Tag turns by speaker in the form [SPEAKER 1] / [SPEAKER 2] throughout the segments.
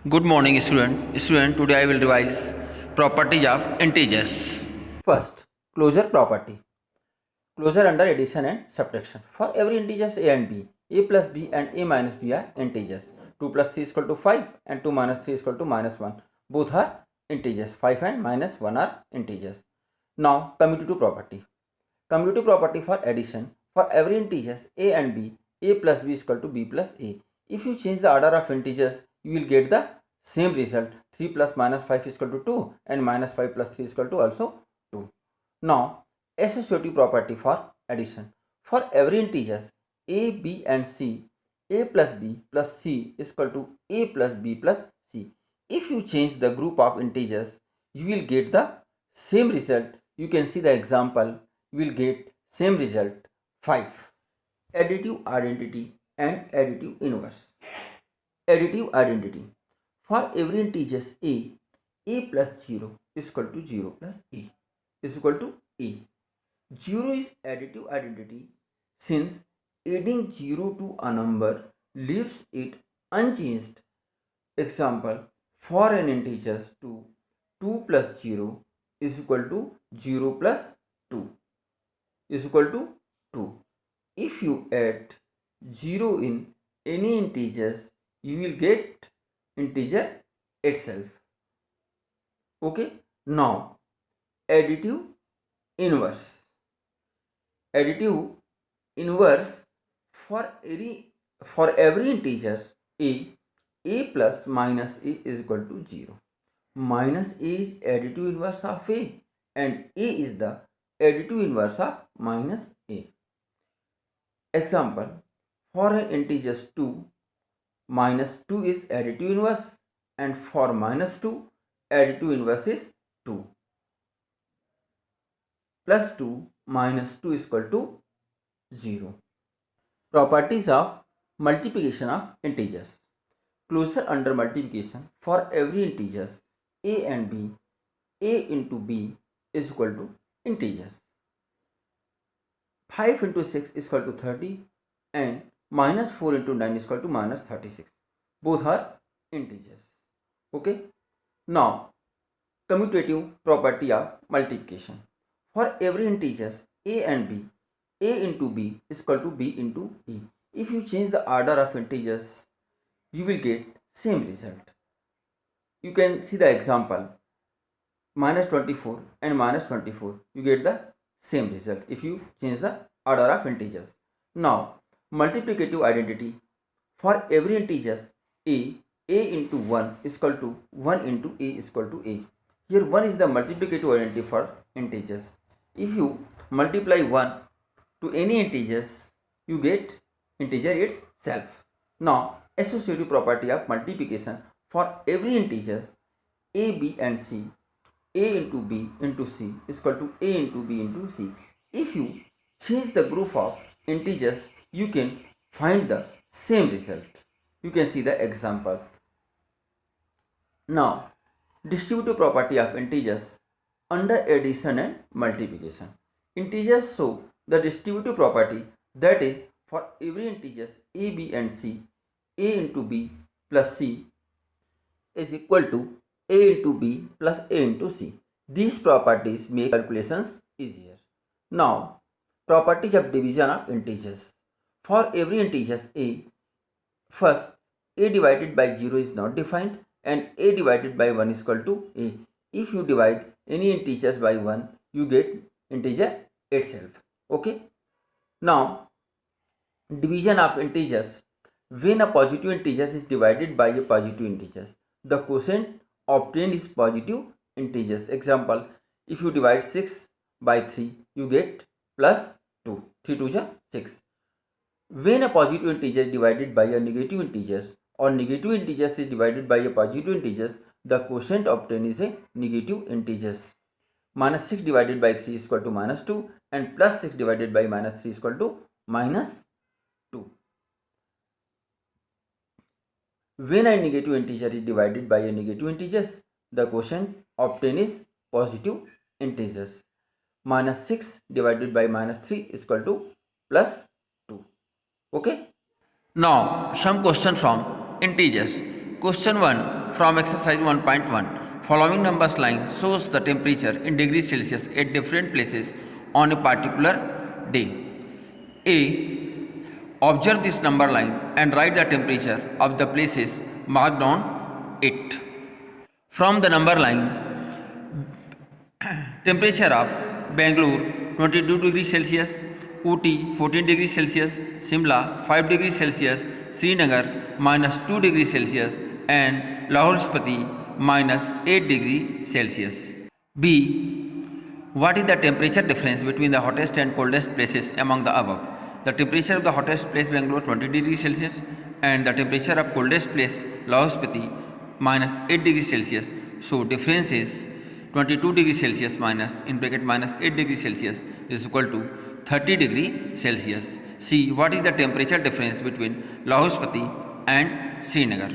[SPEAKER 1] Good morning, student. Today I will revise properties of integers.
[SPEAKER 2] First, closure property. Closure under addition and subtraction. For every integers a and b, a plus b and a minus b are integers. 2 plus 3 is equal to 5 and 2 minus 3 is equal to minus 1. Both are integers. 5 and minus 1 are integers. Now, commutative property. Commutative property for addition. For every integers a and b, a plus b is equal to b plus a. If you change the order of integers, you will get the same result. 3 plus minus 5 is equal to 2 and minus 5 plus 3 is equal to also 2. Now, associative property for addition. For every integers a, b and c, a plus b plus c is equal to a plus b plus c. If you change the group of integers, you will get the same result. You can see the example. You will get same result 5. Additive identity and additive inverse. Additive identity. For every integers a plus 0 is equal to 0 plus a is equal to a. 0 is additive identity since adding 0 to a number leaves it unchanged. Example, for an integer 2 plus 0 is equal to 0 plus 2 is equal to 2. If you add 0 in any integers, you will get integer itself. Okay, now additive inverse. Additive inverse for every integer a plus minus a is equal to 0. Minus a is additive inverse of a and a is the additive inverse of minus a. Example, for an integer 2, minus 2 is additive inverse and for minus 2, additive inverse is 2. Plus 2 minus 2 is equal to 0. Properties of multiplication of integers. Closure under multiplication. For every integers a and b, a into b is equal to integers. 5 into 6 is equal to 30 and minus 4 into 9 is equal to minus 36. Both are integers. Okay. Now, commutative property of multiplication. For every integers a and b, a into b is equal to b into e. If you change the order of integers, you will get same result. You can see the example, minus 24 and minus 24. You get the same result if you change the order of integers. Now, multiplicative identity. For every integers a into 1 is equal to 1 into a is equal to a. Here 1 is the multiplicative identity for integers. If you multiply 1 to any integers, you get integer itself. Now, associative property of multiplication. For every integers a, b and c, a into b into c is equal to a into b into c. If you change the group of integers, you can find the same result. You can see the example. Now, distributive property of integers under addition and multiplication. Integers show the distributive property, that is, for every integers a, b and c, a into b plus c is equal to a into b plus a into c. These properties make calculations easier. Now, properties of division of integers. For every integers a, first a divided by 0 is not defined and a divided by 1 is equal to a. If you divide any integers by 1, you get integer itself. Okay. Now, division of integers. When a positive integer is divided by a positive integer, the quotient obtained is positive integers. Example, if you divide 6 by 3, you get plus 2. 3 2 is 6. When a positive integer is divided by a negative integer or negative integer is divided by a positive integer, the quotient obtained is a negative integers. Minus 6 divided by 3 is equal to minus 2 and plus 6 divided by minus 3 is equal to minus 2. When a negative integer is divided by a negative integer, the quotient obtained is positive integers. Minus 6 divided by minus 3 is equal to plus 2. Okay.
[SPEAKER 1] Now, some question from integers. Question 1. from exercise 1.1. Following numbers line shows the temperature in degrees Celsius at different places on a particular day. A. Observe this number line and write the temperature of the places marked on it. From the number line, temperature of Bangalore 22 degrees Celsius, Ooty 14 degrees Celsius, Shimla 5 degrees Celsius, Srinagar minus 2 degrees Celsius and Lahore Spiti minus 8 degrees Celsius. B. What is the temperature difference between the hottest and coldest places among the above? The temperature of the hottest place Bangalore 20 degrees Celsius and the temperature of coldest place Lahore Spiti minus 8 degrees Celsius. So difference is 22 degrees Celsius minus minus 8 degrees Celsius is equal to 30 degrees Celsius. See what is the temperature difference between Lahore Spiti and Srinagar.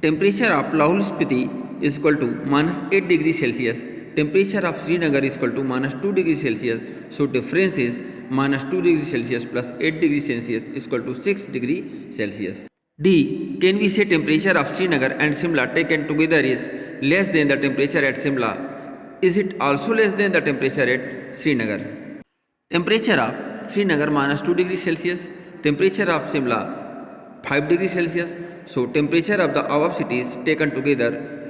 [SPEAKER 1] Temperature of Lahore Spiti is equal to minus 8 degrees Celsius. Temperature of Srinagar is equal to minus 2 degrees Celsius. So difference is minus 2 degrees Celsius plus 8 degrees Celsius is equal to 6 degrees Celsius. D. Can we say temperature of Srinagar and Shimla taken together is less than the temperature at Shimla? Is it also less than the temperature at Srinagar? Temperature of Srinagar minus 2 degrees Celsius, temperature of Shimla 5 degrees Celsius. So temperature of the above cities taken together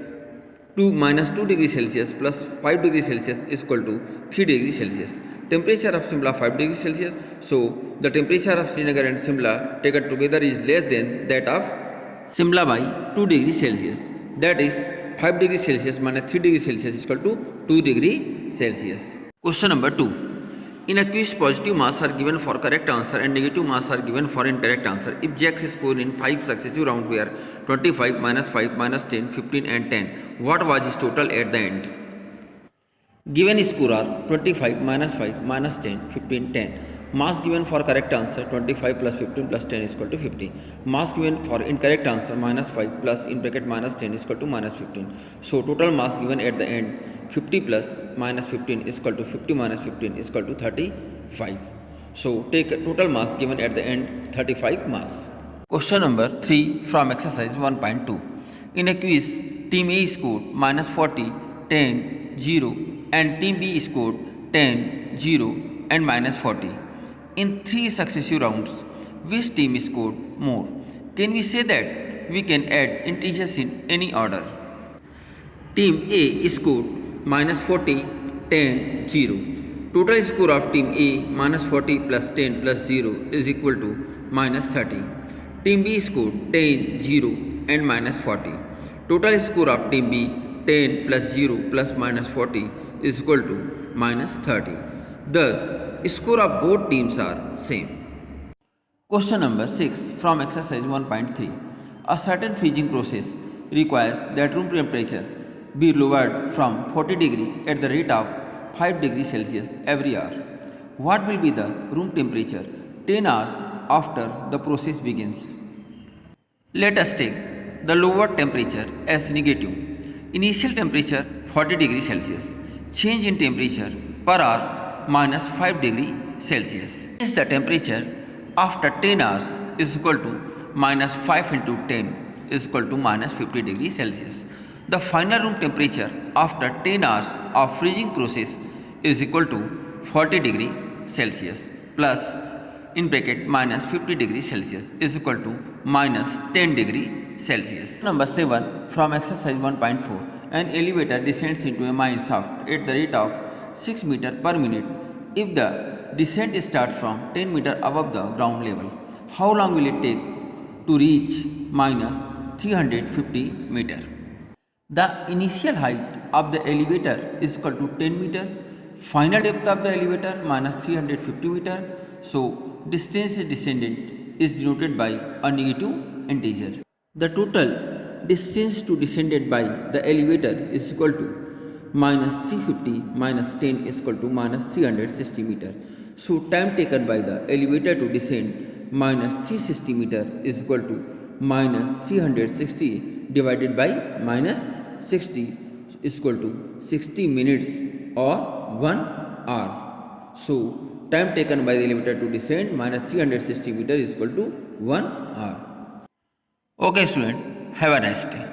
[SPEAKER 1] minus 2 degrees Celsius plus 5 degrees Celsius is equal to 3 degrees Celsius. Temperature of Shimla 5 degrees Celsius. So the temperature of Srinagar and Shimla taken together is less than that of Shimla by 2 degrees Celsius. That is 5 degrees Celsius minus 3 degrees Celsius is equal to 2 degrees Celsius. Question number 2. In a quiz, positive marks are given for correct answer and negative marks are given for incorrect answer. If Jack's score in 5 successive rounds were 25, minus 5, minus 10, 15 and 10, what was his total at the end? Given score are 25, minus 5, minus 10, 15, 10. Marks given for correct answer 25 plus 15 plus 10 is equal to 50. Marks given for incorrect answer minus 5 plus minus 10 is equal to minus 15. So total marks given at the end 50 plus minus 15 is equal to 50 minus 15 is equal to 35. So take total marks given at the end 35 marks. Question number 3 from exercise 1.2. In a quiz, team A scored minus 40, 10, 0 and team B scored 10, 0 and minus 40. In 3 successive rounds, which team scored more? Can we say that we can add integers in any order? Team A scored minus 40, 10, 0. Total score of team A minus 40 plus 10 plus 0 is equal to minus 30. Team B scored 10, 0 and minus 40. Total score of team B 10 plus 0 plus minus 40 is equal to minus 30. Thus, score of both teams are same. Question number 6 from exercise 1.3. A certain freezing process requires that room temperature be lowered from 40 degree at the rate of 5 degrees Celsius every hour. What will be the room temperature 10 hours after the process begins? Let us take the lower temperature as negative. Initial temperature 40 degrees Celsius. Change in temperature per hour minus 5 degree Celsius. Is the temperature after 10 hours is equal to minus 5 into 10 is equal to minus 50 degrees Celsius. The final room temperature after 10 hours of freezing process is equal to 40 degree Celsius plus minus 50 degrees Celsius is equal to minus 10 degree Celsius. Number 7 from exercise 1.4. An elevator descends into a mine shaft at the rate of 6 meters per minute. If the descent starts from 10 meters above the ground level, how long will it take to reach minus 350 meters? The initial height of the elevator is equal to 10 meters. Final depth of the elevator minus 350 meters. So distance descended is denoted by a negative integer. The total distance to descended by the elevator is equal to minus 350 minus 10 is equal to minus 360 meter. So time taken by the elevator to descend minus 360 meter is equal to minus 360 divided by minus 60 is equal to 60 minutes or 1 hour. So time taken by the elevator to descend minus 360 meter is equal to 1 hour. Okay student, have a nice day.